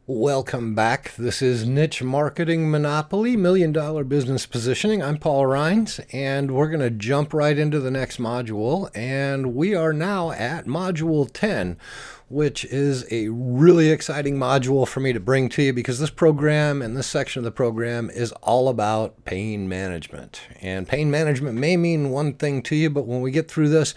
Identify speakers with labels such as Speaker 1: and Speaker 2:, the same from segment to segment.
Speaker 1: Welcome back. This is Niche Marketing Monopoly, Million Dollar Business Positioning. I'm Paul Rines, and we're going to jump right into the next module. And we are now at Module 10, which is a really exciting module for me to bring to you because this program and this section of the program is all about pain management. And pain management may mean one thing to you, but when we get through this,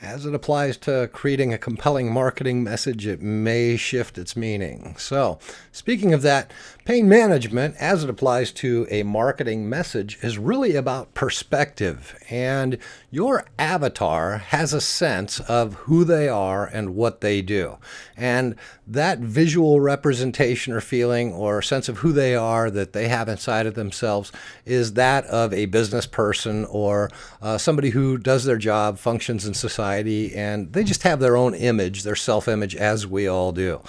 Speaker 1: as it applies to creating a compelling marketing message, it may shift its meaning. So, speaking of that, pain management, as it applies to a marketing message, is really about perspective. And your avatar has a sense of who they are and what they do. And that visual representation or feeling or sense of who they are that they have inside of themselves is that of a business person or somebody who does their job, functions in society, and they just have their own image, their self-image, as we all do.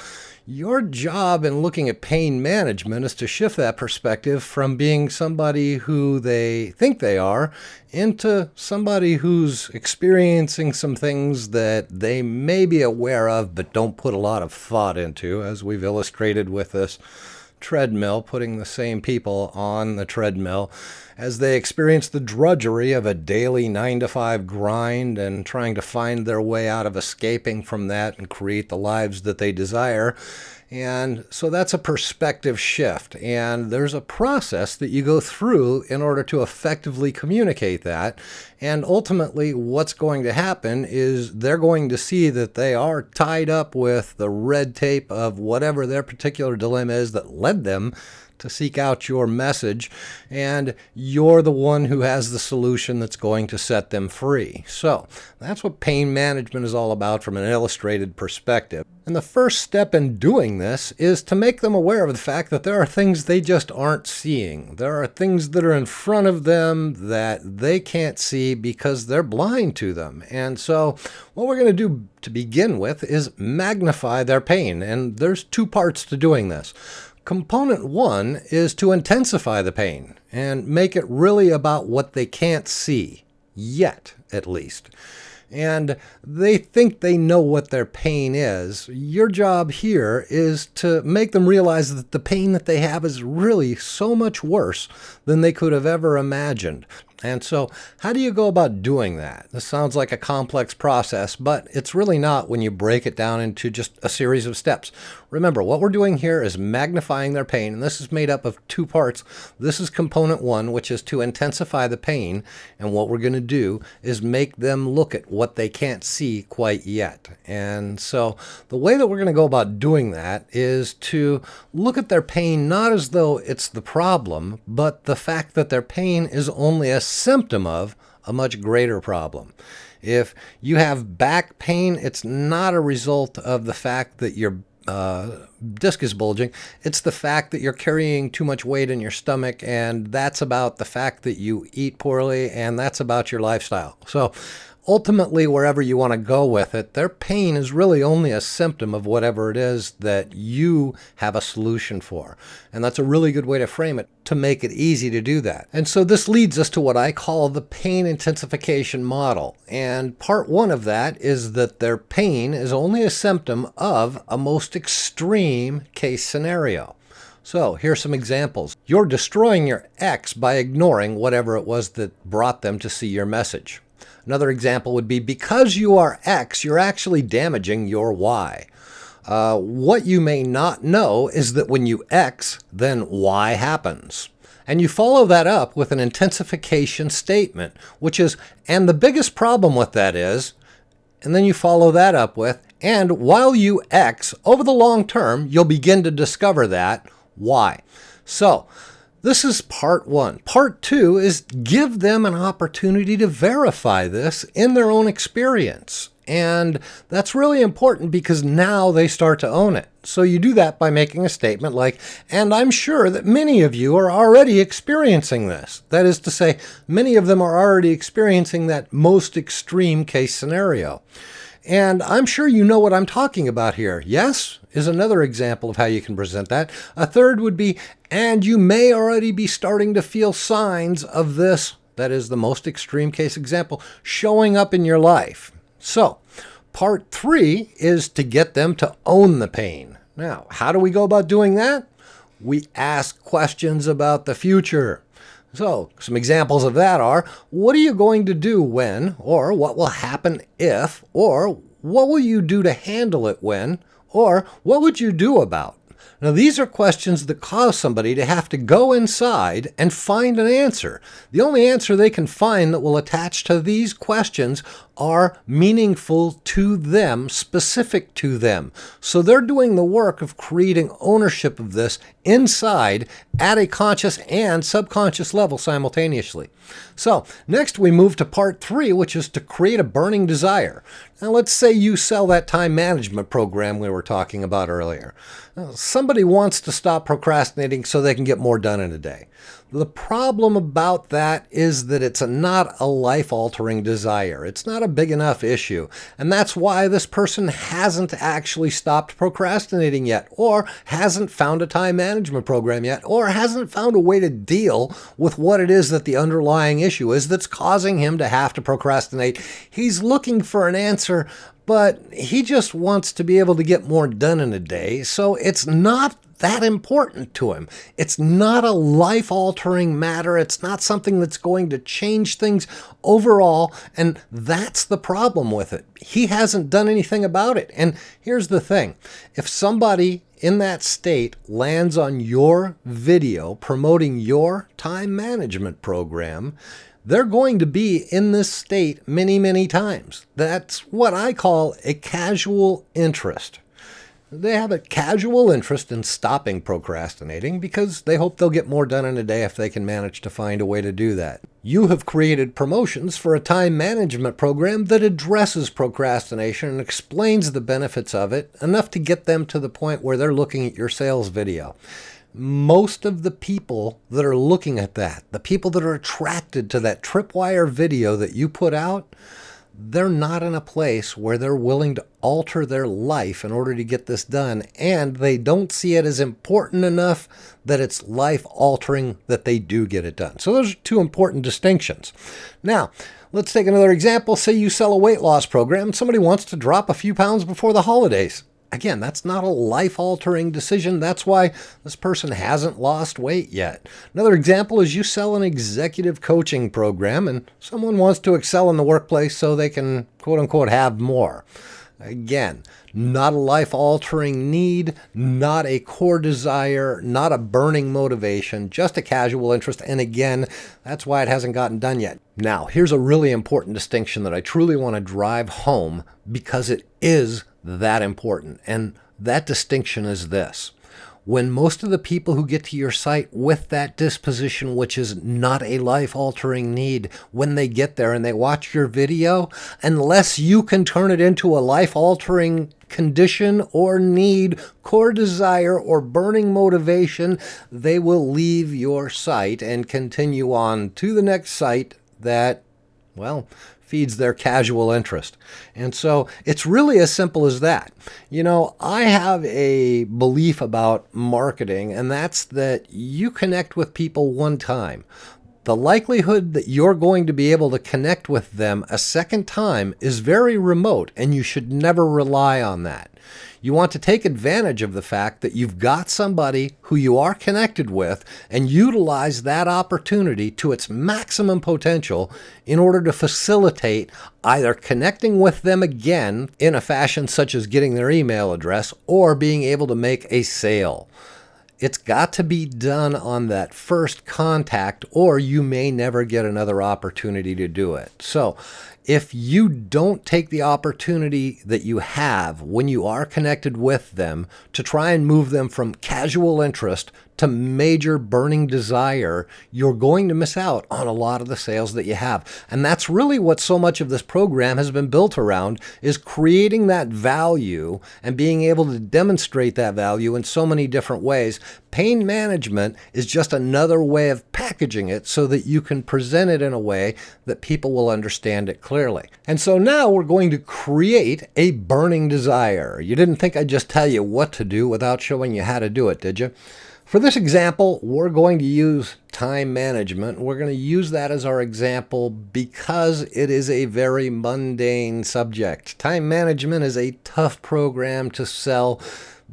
Speaker 1: Your job in looking at pain management is to shift that perspective from being somebody who they think they are into somebody who's experiencing some things that they may be aware of but don't put a lot of thought into, as we've illustrated with this treadmill, putting the same people on the treadmill as they experience the drudgery of a daily 9-to-5 grind and trying to find their way out of escaping from that and create the lives that they desire. And so that's a perspective shift. And there's a process that you go through in order to effectively communicate that. And ultimately, what's going to happen is they're going to see that they are tied up with the red tape of whatever their particular dilemma is that led them to seek out your message, and you're the one who has the solution that's going to set them free. So that's what pain management is all about from an illustrated perspective. And the first step in doing this is to make them aware of the fact that there are things they just aren't seeing. There are things that are in front of them that they can't see because they're blind to them. And so what we're going to do to begin with is magnify their pain. And there's two parts to doing this. Component one is to intensify the pain and make it really about what they can't see, yet at least. And they think they know what their pain is. Your job here is to make them realize that the pain that they have is really so much worse than they could have ever imagined. And so how do you go about doing that? This sounds like a complex process, but it's really not when you break it down into just a series of steps. Remember, what we're doing here is magnifying their pain, and this is made up of two parts. This is component one, which is to intensify the pain, and what we're going to do is make them look at what they can't see quite yet. And so the way that we're going to go about doing that is to look at their pain not as though it's the problem, but the fact that their pain is only a symptom of a much greater problem. If you have back pain, it's not a result of the fact that your disc is bulging. It's the fact that you're carrying too much weight in your stomach, and that's about the fact that you eat poorly, and that's about your lifestyle. So ultimately, wherever you want to go with it, their pain is really only a symptom of whatever it is that you have a solution for. And that's a really good way to frame it, to make it easy to do that. And so this leads us to what I call the pain intensification model. And part one of that is that their pain is only a symptom of a most extreme case scenario. So here's some examples. You're destroying your X by ignoring whatever it was that brought them to see your message. Another example would be, because you are X, you're actually damaging your Y. What you may not know is that when you X, then Y happens. And you follow that up with an intensification statement, which is, and the biggest problem with that is, and then you follow that up with, and while you X, over the long term, you'll begin to discover that Y. So this is part one. Part two is give them an opportunity to verify this in their own experience. And that's really important because now they start to own it. So you do that by making a statement like, and I'm sure that many of you are already experiencing this. That is to say, many of them are already experiencing that most extreme case scenario. And I'm sure you know what I'm talking about here. Yes, is another example of how you can present that. A third would be, and you may already be starting to feel signs of this, that is the most extreme case example, showing up in your life. So, part three is to get them to own the pain. Now, how do we go about doing that? We ask questions about the future. So, some examples of that are, what are you going to do when, or what will happen if, or what will you do to handle it when, or what would you do about? Now, these are questions that cause somebody to have to go inside and find an answer. The only answer they can find that will attach to these questions are meaningful to them, specific to them. So they're doing the work of creating ownership of this inside at a conscious and subconscious level simultaneously. So next we move to part 3, which is to create a burning desire. Now let's say you sell that time management program we were talking about earlier. Now, somebody wants to stop procrastinating so they can get more done in a day. The problem about that is that it's not a life-altering desire. It's not a big enough issue. And that's why this person hasn't actually stopped procrastinating yet, or hasn't found a time management program yet, or hasn't found a way to deal with what it is that the underlying issue is that's causing him to have to procrastinate. He's looking for an answer, but he just wants to be able to get more done in a day. So it's not that important to him. It's not a life-altering matter. It's not something that's going to change things overall, and that's the problem with it. He hasn't done anything about it. And here's the thing. If somebody in that state lands on your video promoting your time management program, they're going to be in this state many, many times. That's what I call a casual interest. They have a casual interest in stopping procrastinating because they hope they'll get more done in a day if they can manage to find a way to do that. You have created promotions for a time management program that addresses procrastination and explains the benefits of it enough to get them to the point where they're looking at your sales video. Most of the people that are looking at that, the people that are attracted to that tripwire video that you put out, they're not in a place where they're willing to alter their life in order to get this done, and they don't see it as important enough that it's life-altering that they do get it done. So those are two important distinctions. Now, let's take another example. Say you sell a weight loss program. Somebody wants to drop a few pounds before the holidays. Again, that's not a life-altering decision. That's why this person hasn't lost weight yet. Another example is you sell an executive coaching program and someone wants to excel in the workplace so they can, quote-unquote, have more. Again, not a life-altering need, not a core desire, not a burning motivation, just a casual interest. And again, that's why it hasn't gotten done yet. Now, here's a really important distinction that I truly want to drive home because it is that important. And that distinction is this. When most of the people who get to your site with that disposition, which is not a life-altering need, when they get there and they watch your video, unless you can turn it into a life-altering condition or need, core desire, or burning motivation, they will leave your site and continue on to the next site that, well, feeds their casual interest. And so it's really as simple as that. You know, I have a belief about marketing, and that's that you connect with people one time. The likelihood that you're going to be able to connect with them a second time is very remote, and you should never rely on that. You want to take advantage of the fact that you've got somebody who you are connected with and utilize that opportunity to its maximum potential in order to facilitate either connecting with them again in a fashion such as getting their email address or being able to make a sale. It's got to be done on that first contact, or you may never get another opportunity to do it. So if you don't take the opportunity that you have when you are connected with them to try and move them from casual interest to major burning desire, you're going to miss out on a lot of the sales that you have. And that's really what so much of this program has been built around, is creating that value and being able to demonstrate that value in so many different ways. Pain management is just another way of packaging it so that you can present it in a way that people will understand it clearly. And so now we're going to create a burning desire. You didn't think I'd just tell you what to do without showing you how to do it, did you? For this example, we're going to use time management. We're going to use that as our example because it is a very mundane subject. Time management is a tough program to sell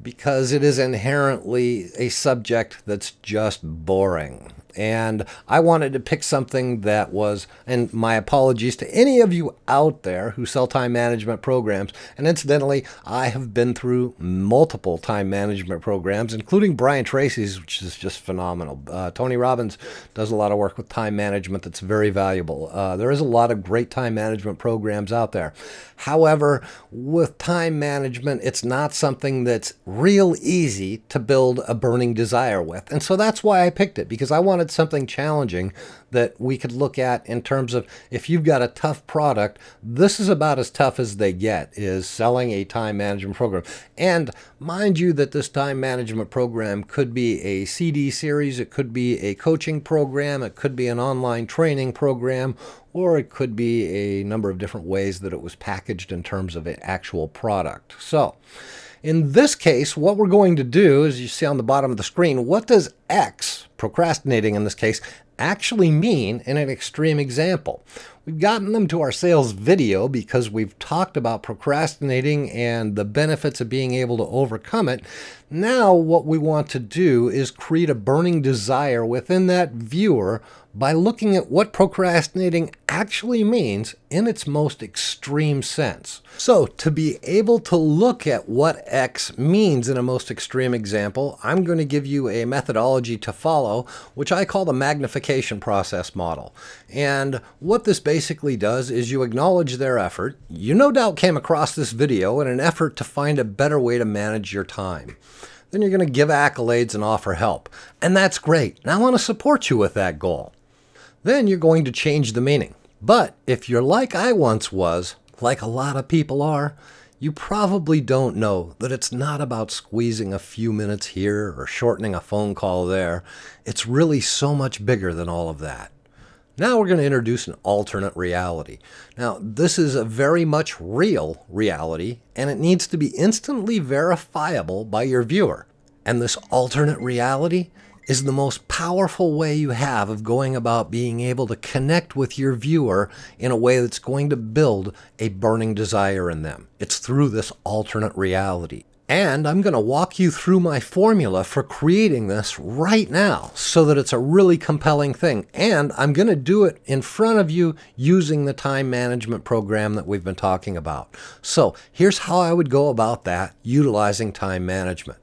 Speaker 1: because it is inherently a subject that's just boring. And I wanted to pick something that was, and my apologies to any of you out there who sell time management programs. And incidentally, I have been through multiple time management programs, including Brian Tracy's, which is just phenomenal. Tony Robbins does a lot of work with time management that's very valuable. There is a lot of great time management programs out there. However, with time management, it's not something that's real easy to build a burning desire with. And so that's why I picked it, because I wanted something challenging that we could look at in terms of, if you've got a tough product, this is about as tough as they get, is selling a time management program. And mind you that this time management program could be a CD series, it could be a coaching program, it could be an online training program, or it could be a number of different ways that it was packaged in terms of an actual product. So in this case, what we're going to do, as you see on the bottom of the screen, what does X, procrastinating in this case, actually mean in an extreme example? We've gotten them to our sales video because we've talked about procrastinating and the benefits of being able to overcome it. Now what we want to do is create a burning desire within that viewer by looking at what procrastinating actually means in its most extreme sense. So to be able to look at what X means in a most extreme example, I'm going to give you a methodology to follow, which I call the Magnification Process model. And what this basically does is you acknowledge their effort. You no doubt came across this video in an effort to find a better way to manage your time. Then you're going to give accolades and offer help. And that's great. And I want to support you with that goal. Then you're going to change the meaning. But if you're like I once was, like a lot of people are, you probably don't know that it's not about squeezing a few minutes here or shortening a phone call there. It's really so much bigger than all of that. Now we're going to introduce an alternate reality. Now, this is a very much real reality, and it needs to be instantly verifiable by your viewer. And this alternate reality is the most powerful way you have of going about being able to connect with your viewer in a way that's going to build a burning desire in them. It's through this alternate reality. And I'm going to walk you through my formula for creating this right now so that it's a really compelling thing. And I'm going to do it in front of you using the time management program that we've been talking about. So here's how I would go about that utilizing time management.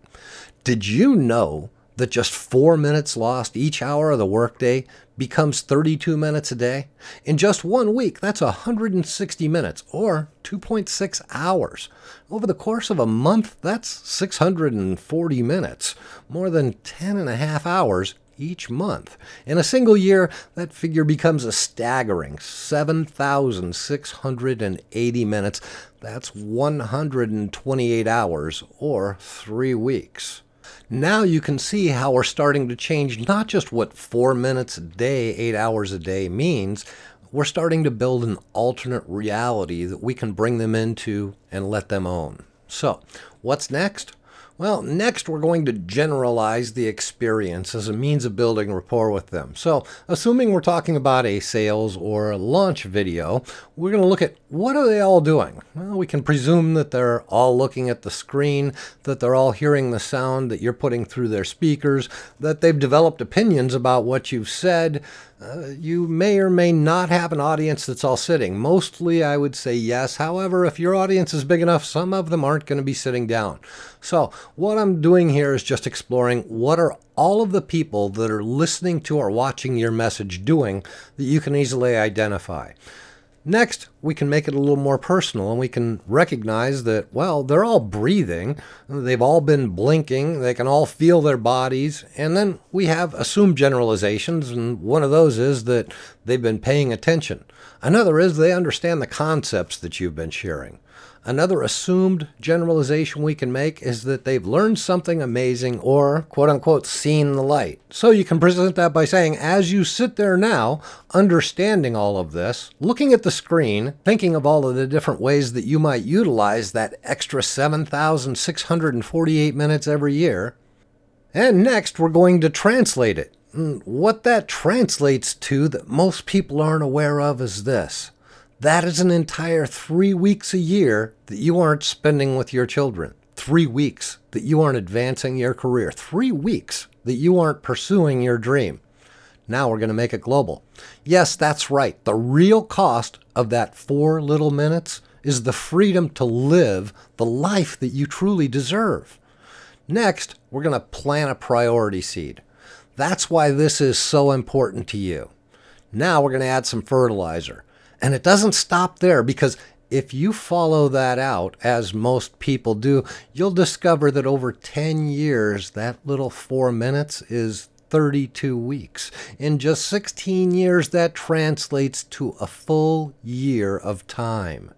Speaker 1: Did you know that just 4 minutes lost each hour of the workday becomes 32 minutes a day? In just 1 week, that's 160 minutes, or 2.6 hours. Over the course of a month, that's 640 minutes, more than 10 and a half hours each month. In a single year, that figure becomes a staggering 7,680 minutes. That's 128 hours, or 3 weeks. Now you can see how we're starting to change not just what 4 minutes a day, 8 hours a day means. We're starting to build an alternate reality that we can bring them into and let them own. So, what's next? Well, next we're going to generalize the experience as a means of building rapport with them. So, assuming we're talking about a sales or a launch video, we're going to look at what are they all doing? Well, we can presume that they're all looking at the screen, that they're all hearing the sound that you're putting through their speakers, that they've developed opinions about what you've said. You may or may not have an audience that's all sitting. Mostly I would say yes. However, if your audience is big enough, some of them aren't going to be sitting down. So what I'm doing here is just exploring what are all of the people that are listening to or watching your message doing that you can easily identify. Next, we can make it a little more personal, and we can recognize that, well, they're all breathing, they've all been blinking, they can all feel their bodies, and then we have assumed generalizations, and one of those is that they've been paying attention. Another is they understand the concepts that you've been sharing. Another assumed generalization we can make is that they've learned something amazing or, quote-unquote, seen the light. So you can present that by saying, as you sit there now, understanding all of this, looking at the screen, thinking of all of the different ways that you might utilize that extra 7,648 minutes every year. And next, we're going to translate it. What that translates to that most people aren't aware of is this. That is an entire 3 weeks a year that you aren't spending with your children. 3 weeks that you aren't advancing your career, 3 weeks that you aren't pursuing your dream. Now we're going to make it global. Yes, that's right. The real cost of that 4 little minutes is the freedom to live the life that you truly deserve. Next, we're going to plant a priority seed. That's why this is so important to you. Now we're going to add some fertilizer. And it doesn't stop there, because if you follow that out, as most people do, you'll discover that over 10 years, that little 4 minutes is 32 weeks. In just 16 years, that translates to a full year of time.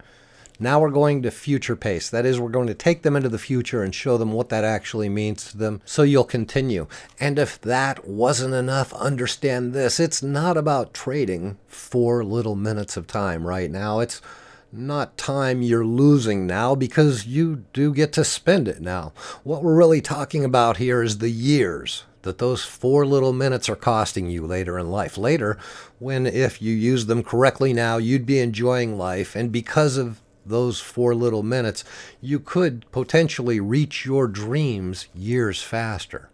Speaker 1: Now we're going to future pace. That is, we're going to take them into the future and show them what that actually means to them, so you'll continue. And if that wasn't enough, understand this. It's not about trading 4 little minutes of time right now. It's not time you're losing now, because you do get to spend it now. What we're really talking about here is the years that those 4 little minutes are costing you later in life. Later, when, if you use them correctly now, you'd be enjoying life, and because of those 4 little minutes, you could potentially reach your dreams years faster.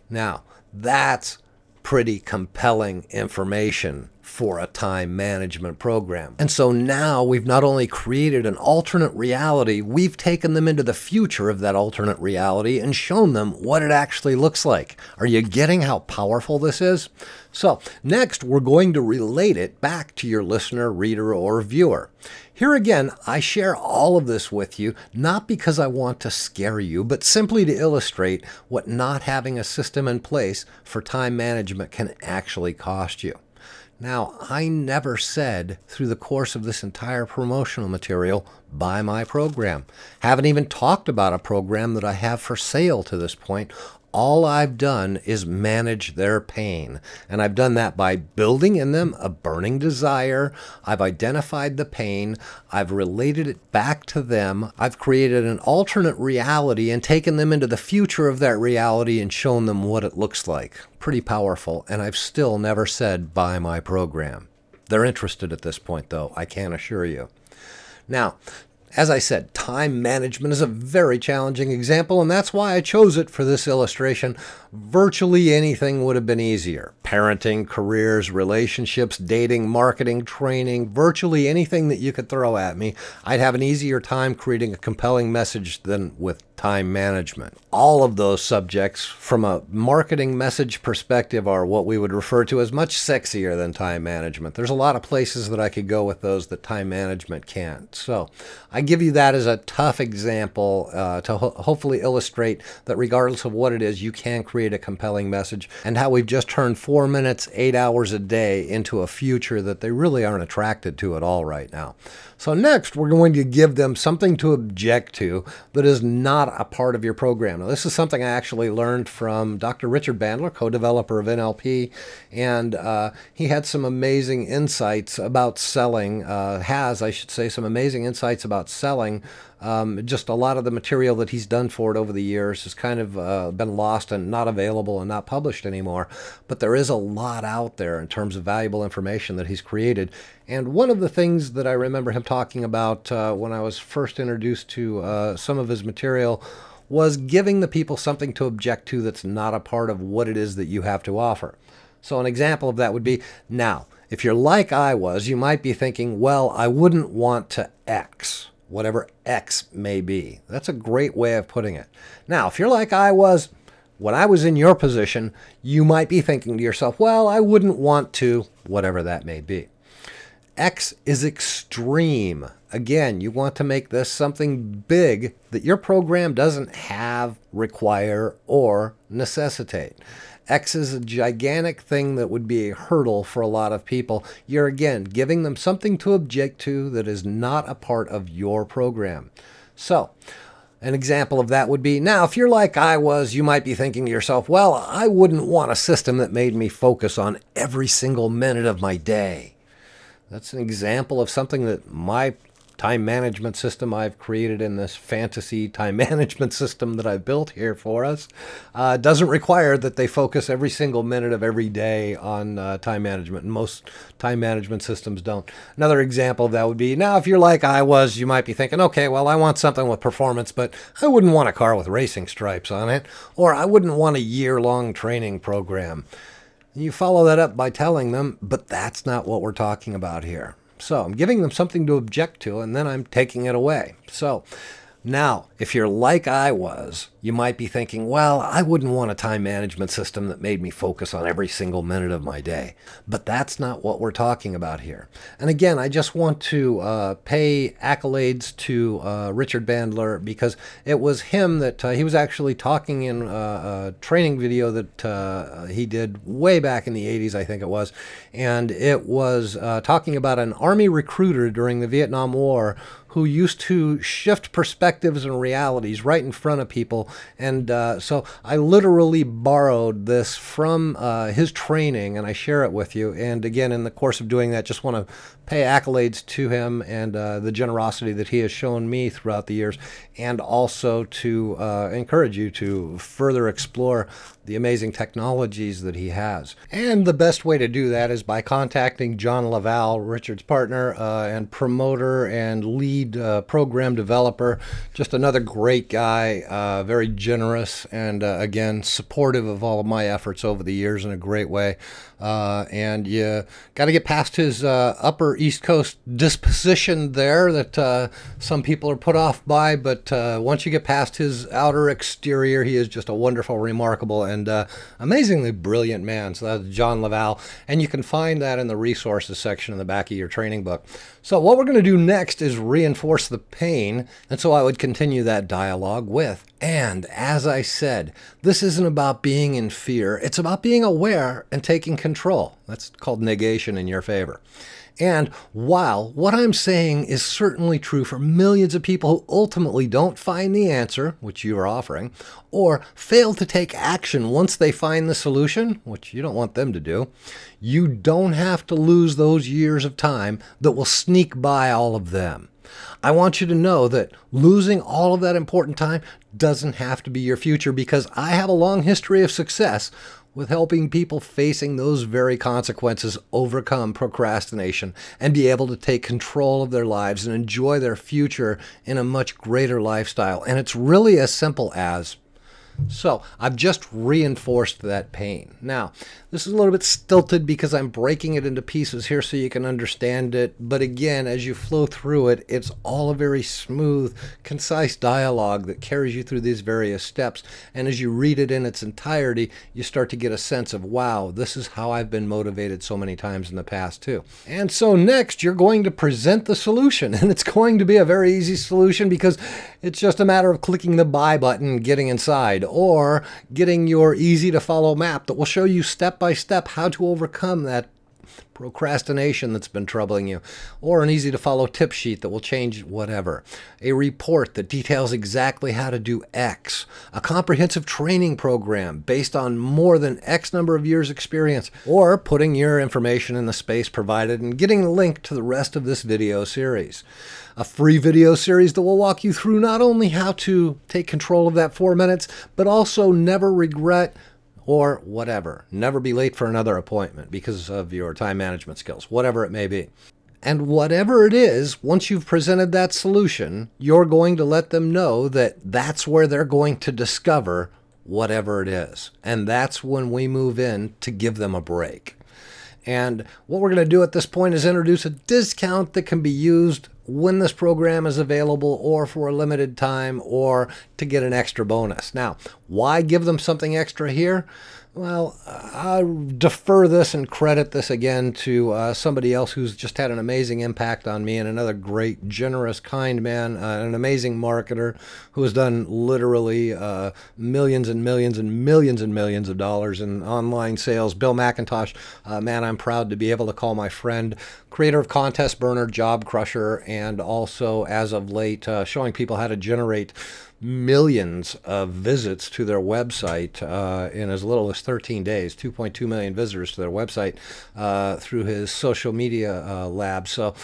Speaker 1: Now, that's pretty compelling information for a time management program. And so now we've not only created an alternate reality, we've taken them into the future of that alternate reality and shown them what it actually looks like. Are you getting how powerful this is? So next, we're going to relate it back to your listener, reader, or viewer. Here again, I share all of this with you, not because I want to scare you, but simply to illustrate what not having a system in place for time management can actually cost you. Now, I never said through the course of this entire promotional material, buy my program. Haven't even talked about a program that I have for sale to this point. All I've done is manage their pain. And I've done that by building in them a burning desire. I've identified the pain. I've related it back to them. I've created an alternate reality and taken them into the future of that reality and shown them what it looks like. Pretty powerful. And I've still never said, buy my program. They're interested at this point, though, I can assure you. Now, as I said, time management is a very challenging example, and that's why I chose it for this illustration. Virtually anything would have been easier. Parenting, careers, relationships, dating, marketing, training, virtually anything that you could throw at me, I'd have an easier time creating a compelling message than with time management. All of those subjects, from a marketing message perspective, are what we would refer to as much sexier than time management. There's a lot of places that I could go with those that time management can't. So I give you that as a tough example to hopefully illustrate that regardless of what it is, you can create a compelling message, and how we've just turned 4 minutes, 8 hours a day into a future that they really aren't attracted to at all right now. So next, we're going to give them something to object to that is not a part of your program. Now, this is something I actually learned from Dr. Richard Bandler, co-developer of NLP, and he had some amazing insights about selling, I should say, some amazing insights about selling. Just a lot of the material that he's done for it over the years has kind of been lost and not available and not published anymore. But there is a lot out there in terms of valuable information that he's created. And one of the things that I remember him talking about when I was first introduced to some of his material was giving the people something to object to that's not a part of what it is that you have to offer. So an example of that would be, now, if you're like I was, you might be thinking, well, I wouldn't want to X, whatever X may be. That's a great way of putting it. Now, if you're like I was, when I was in your position, you might be thinking to yourself, well, I wouldn't want to, whatever that may be. X is extreme. Again, you want to make this something big that your program doesn't have, require, or necessitate. X is a gigantic thing that would be a hurdle for a lot of people. You're, again, giving them something to object to that is not a part of your program. So, an example of that would be, now, if you're like I was, you might be thinking to yourself, well, I wouldn't want a system that made me focus on every single minute of my day. That's an example of something that my time management system I've created in this fantasy time management system that I've built here for us doesn't require that they focus every single minute of every day on time management. And most time management systems don't. Another example of that would be, now if you're like I was, you might be thinking, okay, well, I want something with performance, but I wouldn't want a car with racing stripes on it, or I wouldn't want a year-long training program. You follow that up by telling them, but that's not what we're talking about here. So I'm giving them something to object to, and then I'm taking it away. So now, if you're like I was, you might be thinking, well, I wouldn't want a time management system that made me focus on every single minute of my day. But that's not what we're talking about here. And again, I just want to pay accolades to Richard Bandler, because it was him that he was actually talking in a training video that he did way back in the 80s, I think it was. And it was talking about an Army recruiter during the Vietnam War who used to shift perspectives and realities right in front of people. And so I literally borrowed this from his training, and I share it with you. And again, in the course of doing that, just want to pay accolades to him and the generosity that he has shown me throughout the years, and also to encourage you to further explore the amazing technologies that he has. And the best way to do that is by contacting John Laval, Richard's partner and promoter and lead program developer. Just another great guy, very generous, and again, supportive of all of my efforts over the years in a great way. And you got to get past his upper East Coast disposition there that some people are put off by, but once you get past his outer exterior, he is just a wonderful, remarkable, and amazingly brilliant man. So that's John Laval, and you can find that in the resources section in the back of your training book. So what we're going to do next is reinforce the pain, and so I would continue that dialogue with, and as I said, this isn't about being in fear, it's about being aware and taking control. That's called negation in your favor. And while what I'm saying is certainly true for millions of people who ultimately don't find the answer, which you are offering, or fail to take action once they find the solution, which you don't want them to do, you don't have to lose those years of time that will sneak by all of them. I want you to know that losing all of that important time doesn't have to be your future, because I have a long history of success with helping people facing those very consequences overcome procrastination and be able to take control of their lives and enjoy their future in a much greater lifestyle. And it's really as simple as, so I've just reinforced that pain. Now, this is a little bit stilted because I'm breaking it into pieces here so you can understand it. But again, as you flow through it, it's all a very smooth, concise dialogue that carries you through these various steps. And as you read it in its entirety, you start to get a sense of, wow, this is how I've been motivated so many times in the past too. And so next, you're going to present the solution. And it's going to be a very easy solution because it's just a matter of clicking the buy button and getting inside, or getting your easy to follow map that will show you step by step how to overcome that procrastination that's been troubling you, or an easy to follow tip sheet that will change whatever, a report that details exactly how to do X, a comprehensive training program based on more than X number of years experience, or putting your information in the space provided and getting a link to the rest of this video series. A free video series that will walk you through not only how to take control of that 4 minutes, but also never regret or whatever. Never be late for another appointment because of your time management skills, whatever it may be. And whatever it is, once you've presented that solution, you're going to let them know that that's where they're going to discover whatever it is. And that's when we move in to give them a break. And what we're going to do at this point is introduce a discount that can be used when this program is available, or for a limited time, or to get an extra bonus. Now, why give them something extra here? Well, I'll defer this and credit this again to somebody else who's just had an amazing impact on me, and another great, generous, kind man, an amazing marketer who has done literally millions and millions and millions and millions of dollars in online sales. Bill McIntosh, man, I'm proud to be able to call my friend, creator of Contest Burner, Job Crusher, and also, as of late, showing people how to generate millions of visits to their website in as little as 13 days, 2.2 million visitors to their website through his social media lab. So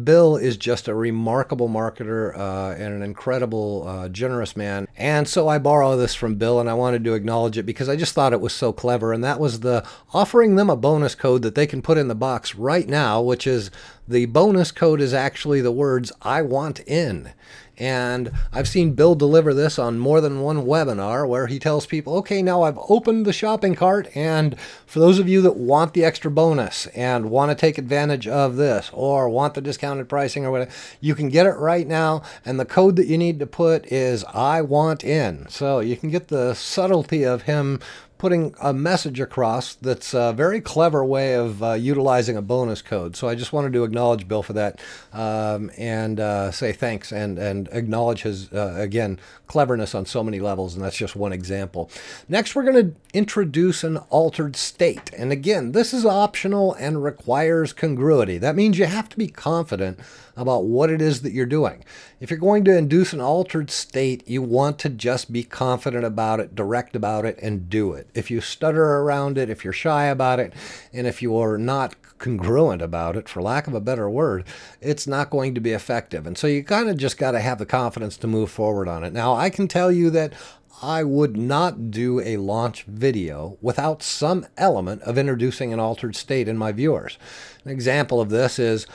Speaker 1: Bill is just a remarkable marketer and an incredible, generous man. And so I borrow this from Bill, and I wanted to acknowledge it because I just thought it was so clever. And that was the offering them a bonus code that they can put in the box right now, which is the bonus code is actually the words "I want in." And I've seen Bill deliver this on more than one webinar where he tells people, okay, now I've opened the shopping cart, and for those of you that want the extra bonus and want to take advantage of this or want the discounted pricing or whatever, you can get it right now. And the code that you need to put is "I want in." So you can get the subtlety of him putting a message across that's a very clever way of utilizing a bonus code. So I just wanted to acknowledge Bill for that and say thanks and acknowledge his, again, cleverness on so many levels, and that's just one example. Next, we're going to introduce an altered state. And again, this is optional and requires congruity. That means you have to be confident about what it is that you're doing. If you're going to induce an altered state, you want to just be confident about it, direct about it, and do it. If you stutter around it, if you're shy about it, and if you are not congruent about it, for lack of a better word, it's not going to be effective. And so you kind of just got to have the confidence to move forward on it. Now, I can tell you that I would not do a launch video without some element of introducing an altered state in my viewers. An example of this is,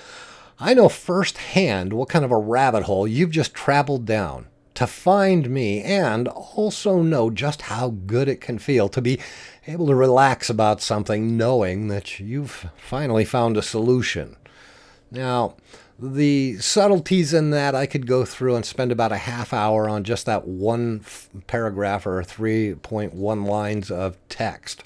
Speaker 1: I know firsthand what kind of a rabbit hole you've just traveled down to find me, and also know just how good it can feel to be able to relax about something knowing that you've finally found a solution. Now, the subtleties in that I could go through and spend about a half hour on just that one paragraph or 3.1 lines of text.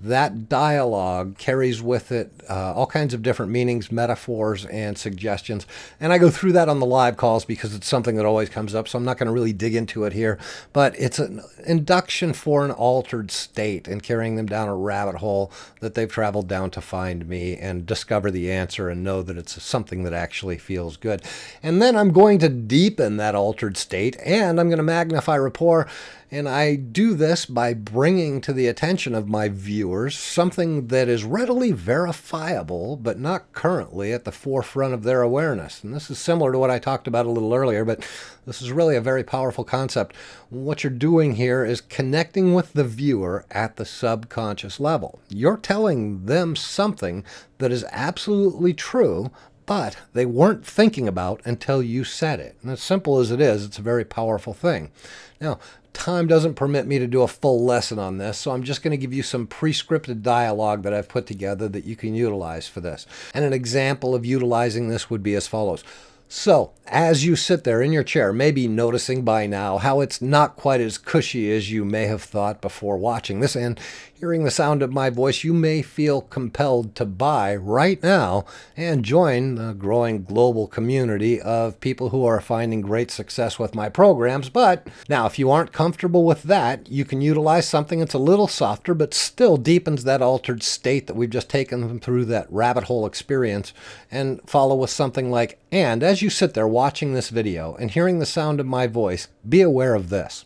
Speaker 1: That dialogue carries with it all kinds of different meanings, metaphors, and suggestions. And I go through that on the live calls because it's something that always comes up, so I'm not going to really dig into it here. But it's an induction for an altered state and carrying them down a rabbit hole that they've traveled down to find me and discover the answer and know that it's something that actually feels good. And then I'm going to deepen that altered state, and I'm going to magnify rapport. And I do this by bringing to the attention of my viewers something that is readily verifiable, but not currently at the forefront of their awareness. And this is similar to what I talked about a little earlier, but this is really a very powerful concept. What you're doing here is connecting with the viewer at the subconscious level. You're telling them something that is absolutely true, but they weren't thinking about until you said it. And as simple as it is, it's a very powerful thing. Now, time doesn't permit me to do a full lesson on this, so I'm just going to give you some prescripted dialogue that I've put together that you can utilize for this. And an example of utilizing this would be as follows. So, as you sit there in your chair, maybe noticing by now how it's not quite as cushy as you may have thought before watching this, and hearing the sound of my voice, you may feel compelled to buy right now and join the growing global community of people who are finding great success with my programs. But now, if you aren't comfortable with that, you can utilize something that's a little softer but still deepens that altered state that we've just taken them through, that rabbit hole experience, and follow with something like, and as you sit there watching this video and hearing the sound of my voice, be aware of this.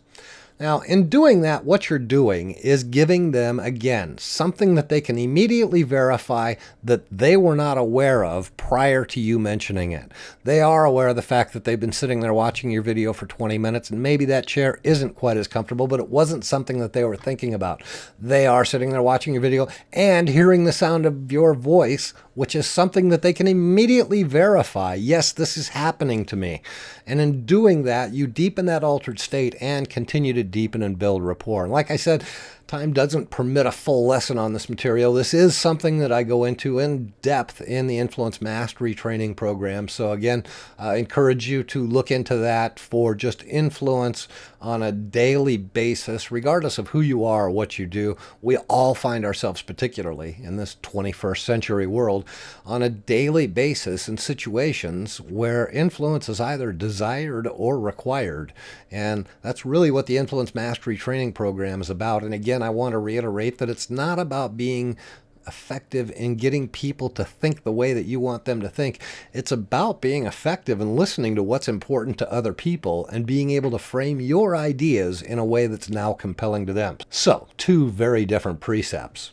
Speaker 1: Now, in doing that, what you're doing is giving them, again, something that they can immediately verify that they were not aware of prior to you mentioning it. They are aware of the fact that they've been sitting there watching your video for 20 minutes, and maybe that chair isn't quite as comfortable, but it wasn't something that they were thinking about. They are sitting there watching your video and hearing the sound of your voice, which is something that they can immediately verify. Yes, this is happening to me. And in doing that, you deepen that altered state and continue to deepen and build rapport. And like I said, time doesn't permit a full lesson on this material. This is something that I go into in depth in the Influence Mastery training program. So again, I encourage you to look into that for just influence on a daily basis, regardless of who you are or what you do. We all find ourselves, particularly in this 21st century world, on a daily basis in situations where influence is either desired or required. And that's really what the Influence Mastery training program is about. And again, I want to reiterate that it's not about being effective in getting people to think the way that you want them to think. It's about being effective and listening to what's important to other people and being able to frame your ideas in a way that's now compelling to them. So, two very different precepts.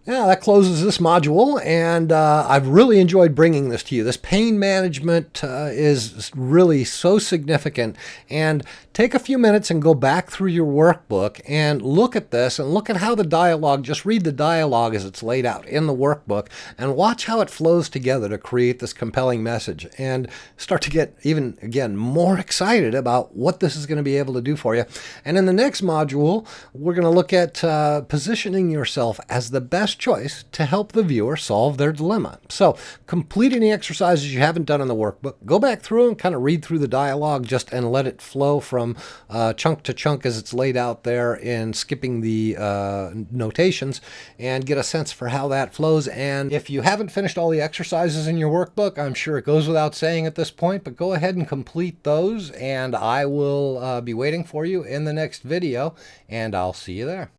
Speaker 1: Yeah, that closes this module, and I've really enjoyed bringing this to you. This pain management is really so significant, and take a few minutes and go back through your workbook and look at this and look at how the dialogue, just read the dialogue as it's laid out in the workbook, and watch how it flows together to create this compelling message, and start to get even, again, more excited about what this is going to be able to do for you. And in the next module, we're going to look at positioning yourself as the best choice to help the viewer solve their dilemma. So complete any exercises you haven't done in the workbook. Go back through and kind of read through the dialogue just and let it flow from chunk to chunk as it's laid out there, and skipping the notations, and get a sense for how that flows. And if you haven't finished all the exercises in your workbook, I'm sure it goes without saying at this point, but go ahead and complete those, and I will be waiting for you in the next video, and I'll see you there.